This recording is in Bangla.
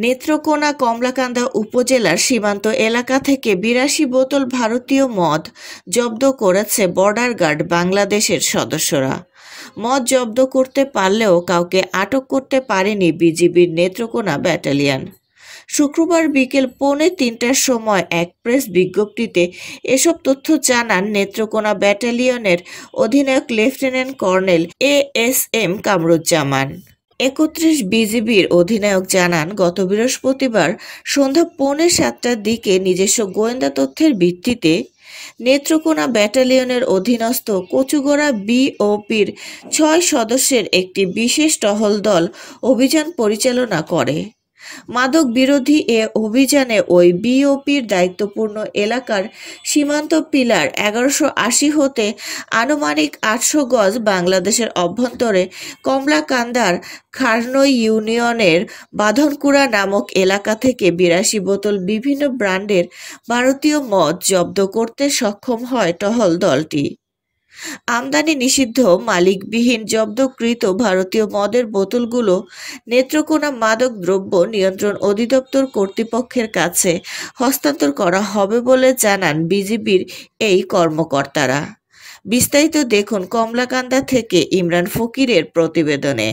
নেত্রকোনা কমলাকান্দা উপজেলার সীমান্ত এলাকা থেকে ৮২ বোতল ভারতীয় মদ জব্দ করেছে বর্ডার গার্ড বাংলাদেশের সদস্যরা। মদ জব্দ করতে পারলেও কাউকে আটক করতে পারেনি বিজিবির নেত্রকোনা ব্যাটালিয়ন। শুক্রবার বিকেল 2:45টার সময় এক প্রেস বিজ্ঞপ্তিতে এসব তথ্য জানান নেত্রকোনা ব্যাটালিয়নের অধিনায়ক লেফটেন্যান্ট কর্নেল ASM কামরুজ্জামান। ৩১ বিজিবির অধিনায়ক জানান, গত বৃহস্পতিবার সন্ধ্যা 6:45টার দিকে নিজস্ব গোয়েন্দা তথ্যের ভিত্তিতে নেত্রকোনা ব্যাটালিয়নের অধীনস্থ কচুগড়া বিওপির ৬ সদস্যের একটি বিশেষ টহল দল অভিযান পরিচালনা করে। মাদক বিরোধী এ অভিযানে ওই বিওপির দায়িত্বপূর্ণ এলাকার সীমান্ত পিলার ১১৮০ হতে আনুমানিক ৮০০ গজ বাংলাদেশের অভ্যন্তরে কমলাকান্দার খারনই ইউনিয়নের বাঁধনকুড়া নামক এলাকা থেকে ৮২ বোতল বিভিন্ন ব্র্যান্ডের ভারতীয় মদ জব্দ করতে সক্ষম হয় টহল দলটি। আমদানি নিষিদ্ধ মালিকবিহীন জব্দকৃত ভারতীয় মদের বোতলগুলো নেত্রকোনা মাদক দ্রব্য নিয়ন্ত্রণ অধিদপ্তর কর্তৃপক্ষের কাছে হস্তান্তর করা হবে বলে জানান বিজিবির এই কর্মকর্তারা। বিস্তারিত দেখুন কমলাকান্দা থেকে ইমরান ফকিরের প্রতিবেদনে।